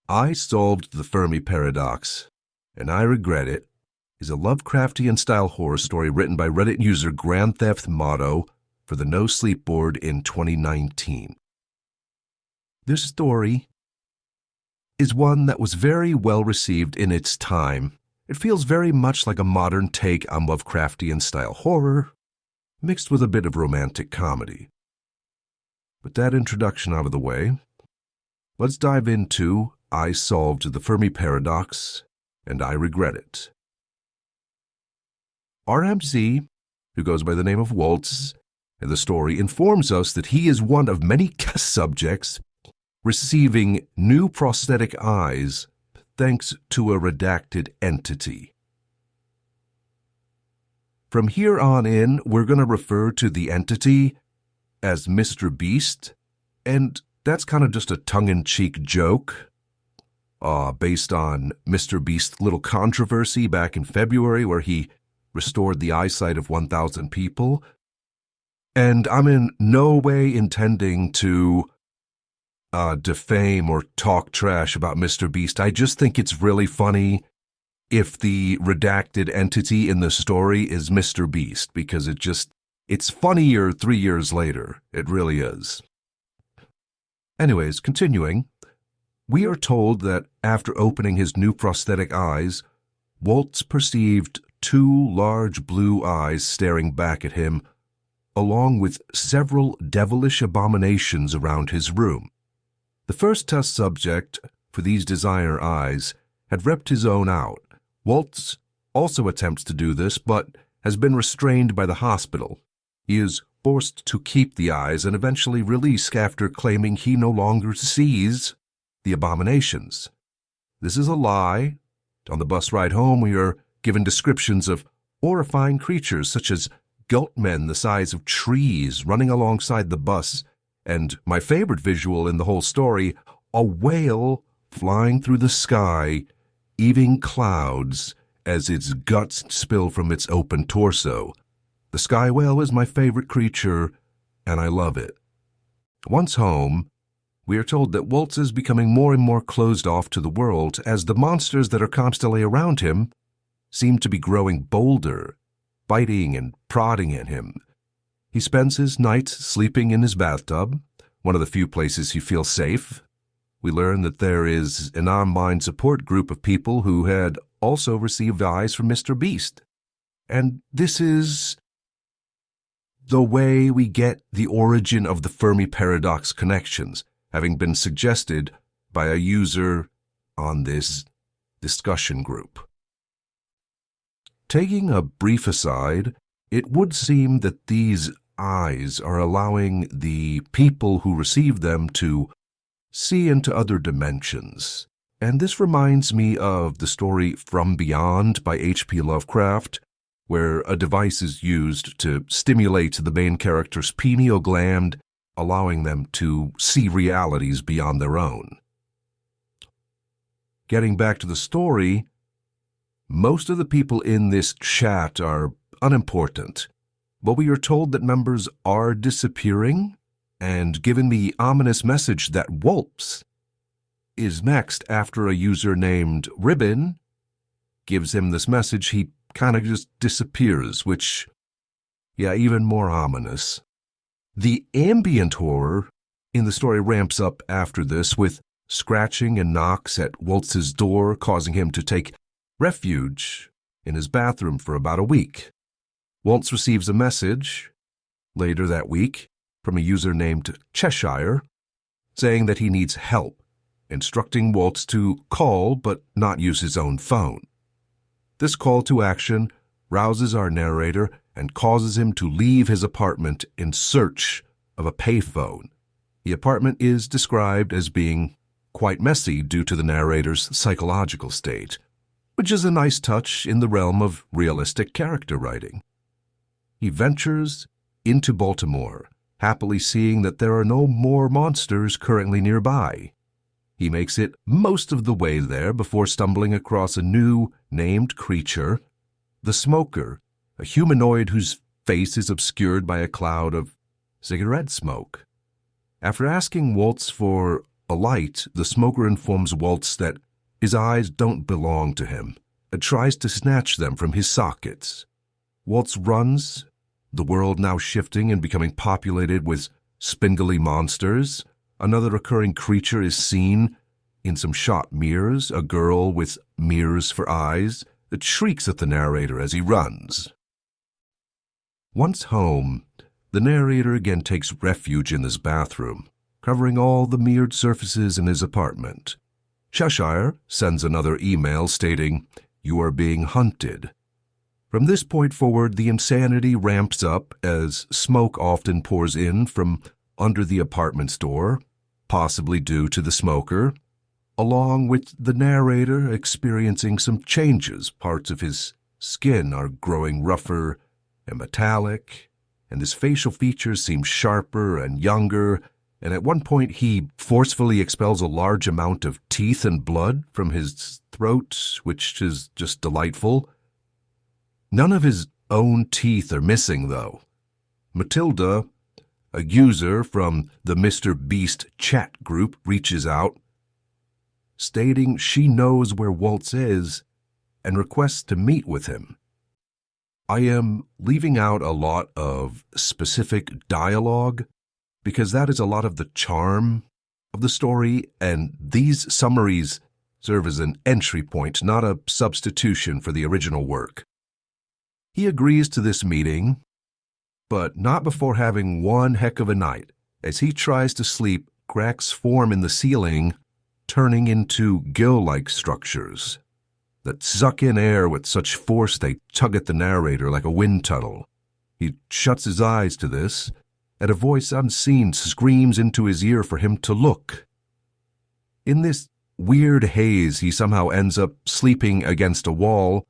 I Solved the Fermi Paradox, and I Regret It is a Lovecraftian-style horror story written by Reddit user Grand Theft Motto for the No Sleep board in 2019. This story is one that was very well received in its time. It feels very much like a modern take on Lovecraftian-style horror, mixed with a bit of romantic comedy. With that introduction out of the way, let's dive into I Solved the Fermi Paradox, and I Regret It. RMZ, who goes by the name of Waltz, in the story informs us that he is one of many test subjects receiving new prosthetic eyes thanks to a redacted entity. From here on in, we're going to refer to the entity as Mr. Beast, and that's kind of just a tongue-in-cheek joke based on Mr. Beast's little controversy back in February where he restored the eyesight of 1,000 people. And I'm in no way intending to defame or talk trash about Mr. Beast. I just think it's really funny if the redacted entity in the story is Mr. Beast, because it's funnier 3 years later. It really is. Anyways, continuing, we are told that after opening his new prosthetic eyes, Waltz perceived two large blue eyes staring back at him, along with several devilish abominations around his room. The first test subject for these designer eyes had ripped his own out. Waltz also attempts to do this, but has been restrained by the hospital. He is forced to keep the eyes and eventually released after claiming he no longer sees the abominations. This is a lie. On the bus ride home, we are given descriptions of horrifying creatures such as goatmen the size of trees running alongside the bus, and my favorite visual in the whole story, a whale flying through the sky, eating clouds as its guts spill from its open torso. The sky whale is my favorite creature, and I love it. Once home, we are told that Waltz is becoming more and more closed off to the world as the monsters that are constantly around him seem to be growing bolder, biting and prodding at him. He spends his nights sleeping in his bathtub, one of the few places he feels safe. We learn that there is an online support group of people who had also received eyes from Mr. Beast. And this is the way we get the origin of the Fermi Paradox connections, having been suggested by a user on this discussion group. Taking a brief aside, it would seem that these eyes are allowing the people who receive them to see into other dimensions. And this reminds me of the story From Beyond by H.P. Lovecraft, where a device is used to stimulate the main character's pineal gland, allowing them to see realities beyond their own. Getting back to the story, most of the people in this chat are unimportant, but we are told that members are disappearing, and given the ominous message that Waltz is next after a user named Ribbon gives him this message, he kind of just disappears, which, even more ominous. The ambient horror in the story ramps up after this with scratching and knocks at Waltz's door, causing him to take refuge in his bathroom for about a week. Waltz receives a message later that week from a user named Cheshire saying that he needs help, instructing Waltz to call but not use his own phone. This call to action rouses our narrator and causes him to leave his apartment in search of a payphone. The apartment is described as being quite messy due to the narrator's psychological state, which is a nice touch in the realm of realistic character writing. He ventures into Baltimore, happily seeing that there are no more monsters currently nearby. He makes it most of the way there before stumbling across a new named creature, the Smoker, a humanoid whose face is obscured by a cloud of cigarette smoke. After asking Waltz for Alight, the smoker informs Waltz that his eyes don't belong to him and tries to snatch them from his sockets. Waltz runs, the world now shifting and becoming populated with spindly monsters. Another recurring creature is seen in some shot mirrors, a girl with mirrors for eyes that shrieks at the narrator as he runs. Once home, the narrator again takes refuge in his bathroom, covering all the mirrored surfaces in his apartment. Cheshire sends another email stating, "You are being hunted." From this point forward, the insanity ramps up as smoke often pours in from under the apartment's door, possibly due to the smoker, along with the narrator experiencing some changes. Parts of his skin are growing rougher and metallic, and his facial features seem sharper and younger, and at one point he forcefully expels a large amount of teeth and blood from his throat, which is just delightful. None of his own teeth are missing, though. Matilda, a user from the Mr. Beast chat group, reaches out, stating she knows where Waltz is and requests to meet with him. I am leaving out a lot of specific dialogue because that is a lot of the charm of the story, and these summaries serve as an entry point, not a substitution for the original work. He agrees to this meeting, but not before having one heck of a night. As he tries to sleep, cracks form in the ceiling, turning into gill-like structures that suck in air with such force they tug at the narrator like a wind tunnel. He shuts his eyes to this, and a voice unseen screams into his ear for him to look. In this weird haze, he somehow ends up sleeping against a wall.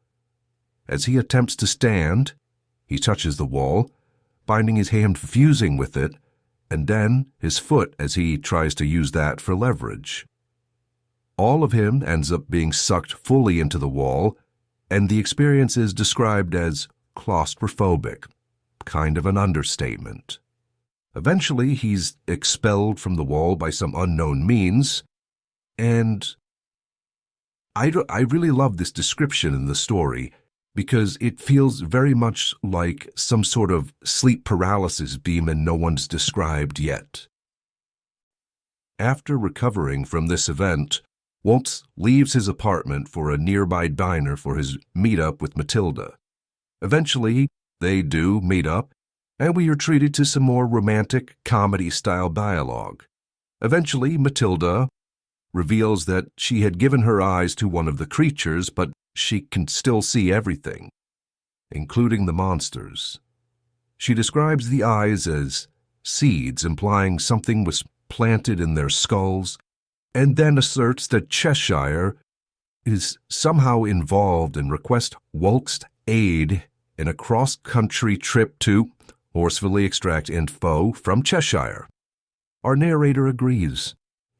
As he attempts to stand, he touches the wall, finding his hand fusing with it, and then his foot as he tries to use that for leverage. All of him ends up being sucked fully into the wall, and the experience is described as claustrophobic, kind of an understatement. Eventually, he's expelled from the wall by some unknown means, and I really love this description in the story because it feels very much like some sort of sleep paralysis demon no one's described yet. After recovering from this event, Waltz leaves his apartment for a nearby diner for his meetup with Matilda. Eventually, they do meet up, and we are treated to some more romantic comedy-style dialogue. Eventually, Matilda reveals that she had given her eyes to one of the creatures, but she can still see everything, including the monsters. She describes the eyes as seeds, implying something was planted in their skulls, and then asserts that Cheshire is somehow involved and requests Waltz's aid in a cross-country trip to forcefully extract info from Cheshire. Our narrator agrees,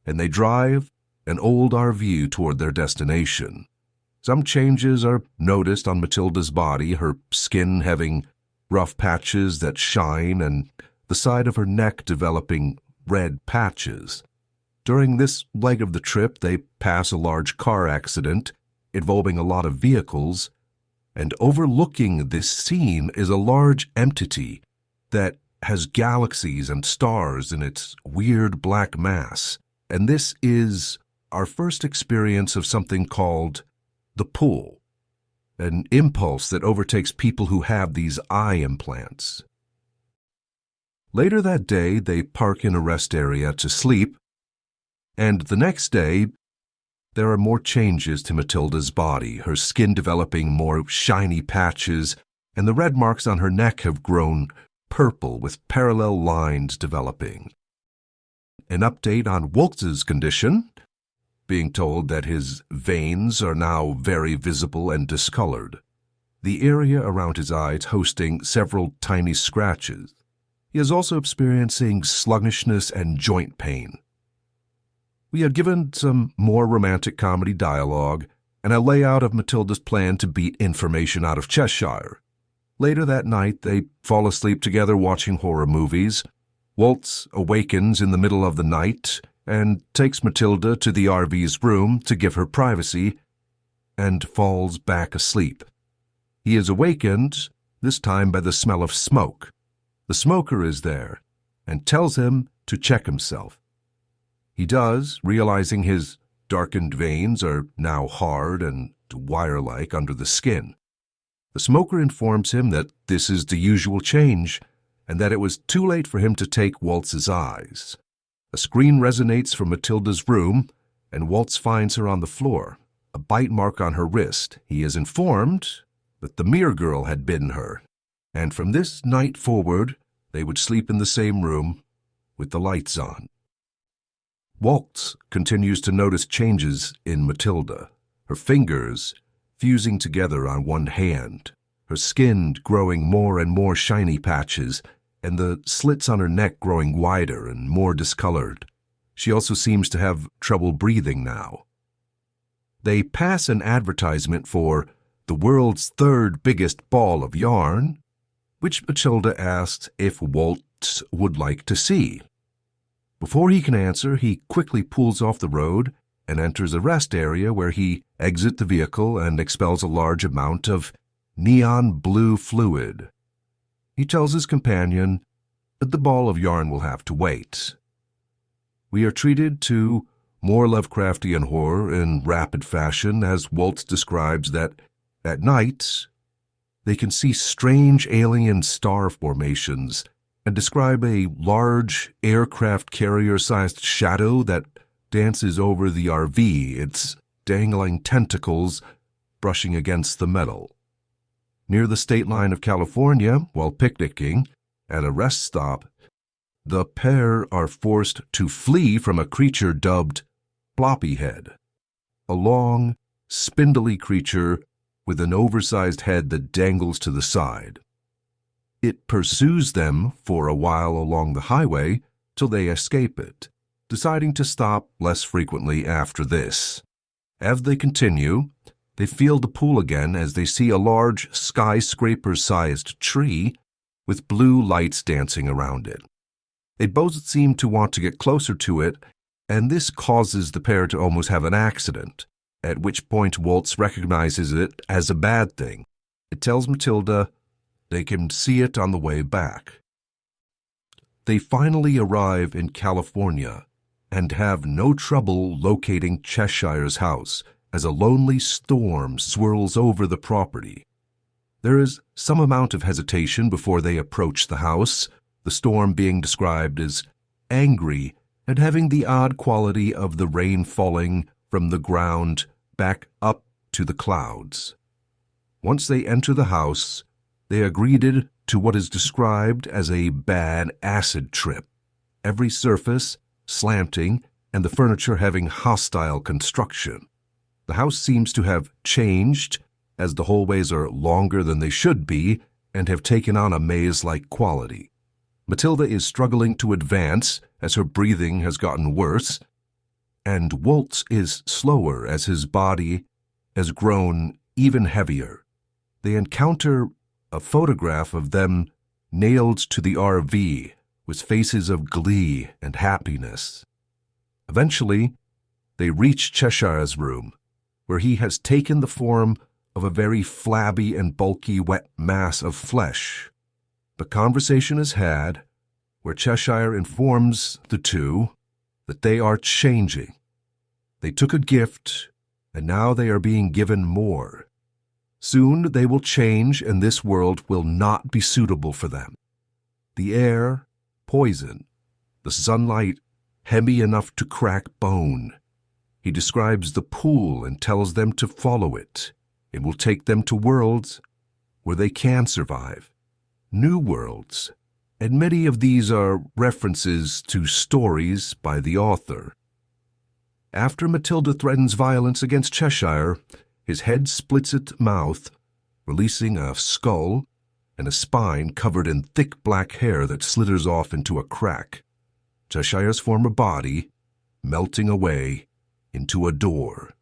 and they drive an old RV toward their destination. Some changes are noticed on Matilda's body, her skin having rough patches that shine and the side of her neck developing red patches. During this leg of the trip, they pass a large car accident involving a lot of vehicles, and overlooking this scene is a large entity that has galaxies and stars in its weird black mass. And this is our first experience of something called the pull, an impulse that overtakes people who have these eye implants. Later that day, they park in a rest area to sleep, and the next day, there are more changes to Matilda's body, her skin developing more shiny patches, and the red marks on her neck have grown purple with parallel lines developing. An update on Waltz's condition, being told that his veins are now very visible and discolored, the area around his eyes hosting several tiny scratches. He is also experiencing sluggishness and joint pain. We are given some more romantic comedy dialogue and a layout of Matilda's plan to beat information out of Cheshire. Later that night, they fall asleep together watching horror movies. Waltz awakens in the middle of the night and takes Matilda to the RV's room to give her privacy, and falls back asleep. He is awakened, this time by the smell of smoke. The smoker is there and tells him to check himself. He does, realizing his darkened veins are now hard and wire-like under the skin. The smoker informs him that this is the usual change and that it was too late for him to take Waltz's eyes. A scream resonates from Matilda's room, and Waltz finds her on the floor, a bite mark on her wrist. He is informed that the mirror girl had bitten her, and from this night forward, they would sleep in the same room with the lights on. Waltz continues to notice changes in Matilda, her fingers fusing together on one hand, her skin growing more and more shiny patches, and the slits on her neck growing wider and more discolored. She also seems to have trouble breathing now. They pass an advertisement for the world's third biggest ball of yarn, which Matilda asks if Waltz would like to see. Before he can answer, he quickly pulls off the road and enters a rest area where he exits the vehicle and expels a large amount of neon blue fluid. He tells his companion that the ball of yarn will have to wait. We are treated to more Lovecraftian horror in rapid fashion as Waltz describes that at night they can see strange alien star formations and describe a large aircraft carrier-sized shadow that dances over the RV, its dangling tentacles brushing against the metal. Near the state line of California, while picnicking at a rest stop, the pair are forced to flee from a creature dubbed Floppy Head, a long, spindly creature with an oversized head that dangles to the side. It pursues them for a while along the highway till they escape it, deciding to stop less frequently after this. As they continue, they feel the pool again as they see a large skyscraper-sized tree with blue lights dancing around it. They both seem to want to get closer to it, and this causes the pair to almost have an accident, at which point Waltz recognizes it as a bad thing. It tells Matilda they can see it on the way back. They finally arrive in California and have no trouble locating Cheshire's house as a lonely storm swirls over the property. There is some amount of hesitation before they approach the house, the storm being described as angry and having the odd quality of the rain falling from the ground back up to the clouds. Once they enter the house, they are greeted to what is described as a bad acid trip, every surface slanting and the furniture having hostile construction. The house seems to have changed, as the hallways are longer than they should be and have taken on a maze-like quality. Matilda is struggling to advance as her breathing has gotten worse, and Waltz is slower as his body has grown even heavier. They encounter a photograph of them nailed to the RV with faces of glee and happiness. Eventually, they reach Cheshire's room, where he has taken the form of a very flabby and bulky wet mass of flesh. The conversation is had, where Cheshire informs the two that they are changing. They took a gift, and now they are being given more. Soon they will change, and this world will not be suitable for them. The air, poison. The sunlight, heavy enough to crack bone. He describes the pool and tells them to follow it. It will take them to worlds where they can survive. New worlds. And many of these are references to stories by the author. After Matilda threatens violence against Cheshire, his head splits its mouth, releasing a skull and a spine covered in thick black hair that slithers off into a crack. Cheshire's former body melting away into a door.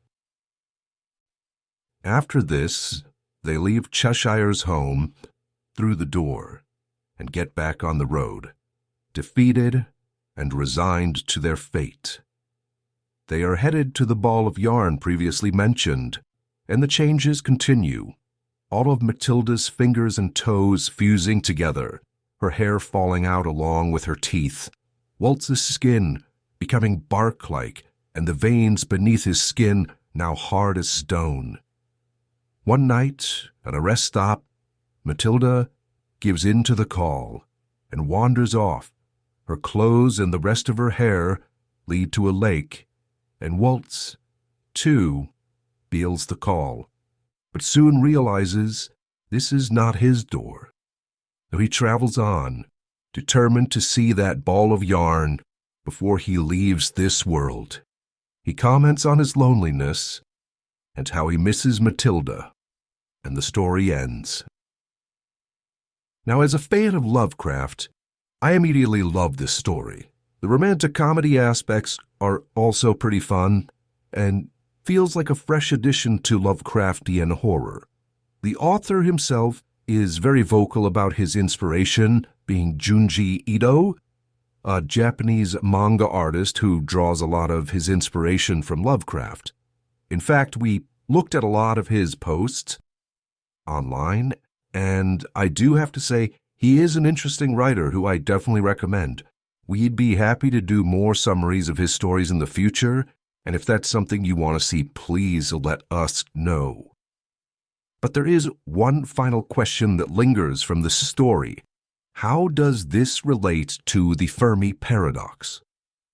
After this, they leave Cheshire's home through the door and get back on the road, defeated and resigned to their fate. They are headed to the ball of yarn previously mentioned, and the changes continue. All of Matilda's fingers and toes fusing together, her hair falling out along with her teeth, Waltz's skin becoming bark-like, and the veins beneath his skin now hard as stone. One night, at a rest stop, Matilda gives in to the call and wanders off. Her clothes and the rest of her hair lead to a lake, and Waltz, too, feels the call, but soon realizes this is not his door. So he travels on, determined to see that ball of yarn before he leaves this world. He comments on his loneliness and how he misses Matilda, and the story ends. Now, as a fan of Lovecraft, I immediately loved this story. The romantic comedy aspects are also pretty fun, and feels like a fresh addition to Lovecraftian horror. The author himself is very vocal about his inspiration being Junji Ito, a Japanese manga artist who draws a lot of his inspiration from Lovecraft. In fact, we looked at a lot of his posts online, and I do have to say he is an interesting writer who I definitely recommend. We'd be happy to do more summaries of his stories in the future, and if that's something you want to see, please let us know. But there is one final question that lingers from this story. How does this relate to the Fermi Paradox,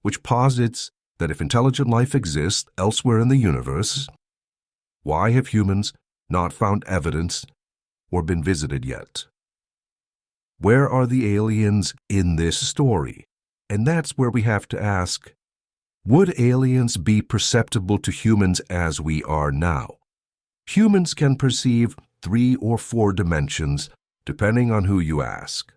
which posits that if intelligent life exists elsewhere in the universe, why have humans not found evidence or been visited yet? Where are the aliens in this story? And that's where we have to ask, would aliens be perceptible to humans as we are now? Humans can perceive 3 or 4 dimensions, depending on who you ask.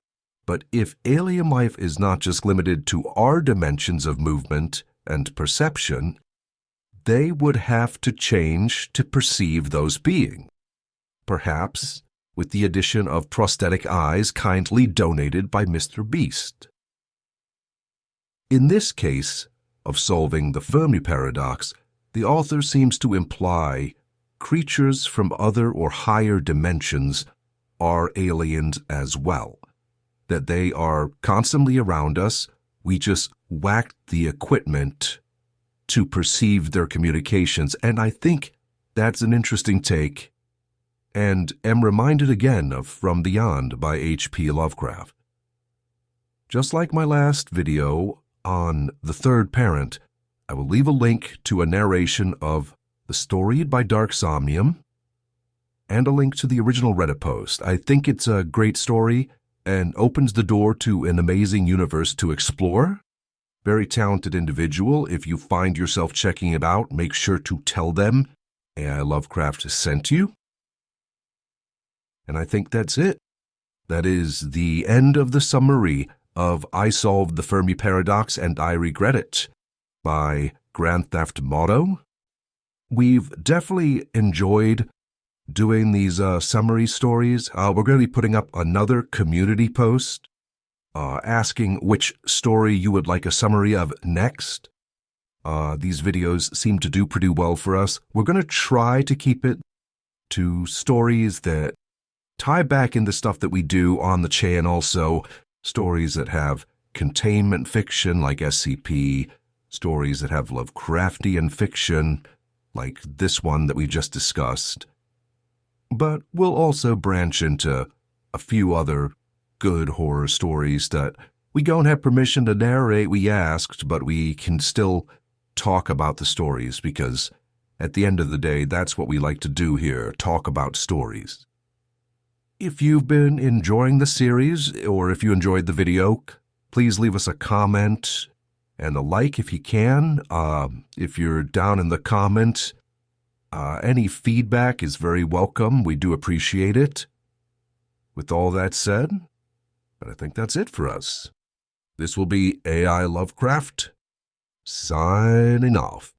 But if alien life is not just limited to our dimensions of movement and perception, they would have to change to perceive those beings. Perhaps with the addition of prosthetic eyes kindly donated by Mr. Beast. In this case of solving the Fermi Paradox, the author seems to imply creatures from other or higher dimensions are aliens as well, that they are constantly around us, we just whacked the equipment to perceive their communications, and I think that's an interesting take, and am reminded again of From Beyond by H.P. Lovecraft. Just like my last video on The Third Parent, I will leave a link to a narration of The Story by Dark Somnium and a link to the original Reddit post. I think it's a great story and opens the door to an amazing universe to explore. Very talented individual. If you find yourself checking it out, make sure to tell them AI Lovecraft sent you. And I think that's it. That is the end of the summary of I Solved the Fermi Paradox and I Regret It by Grand Theft Auto. We've definitely enjoyed doing these summary stories. We're going to be putting up another community post asking which story you would like a summary of next. These videos seem to do pretty well for us. We're going to try to keep it to stories that tie back into stuff that we do on the channel, so stories that have containment fiction like SCP, stories that have Lovecraftian fiction like this one that we just discussed. But we'll also branch into a few other good horror stories that we don't have permission to narrate, we asked, but we can still talk about the stories because at the end of the day, that's what we like to do here, talk about stories. If you've been enjoying the series or if you enjoyed the video, please leave us a comment and a like if you can. If you're down in the comment, any feedback is very welcome. We do appreciate it. With all that said, I think that's it for us. This will be AI Lovecraft, signing off.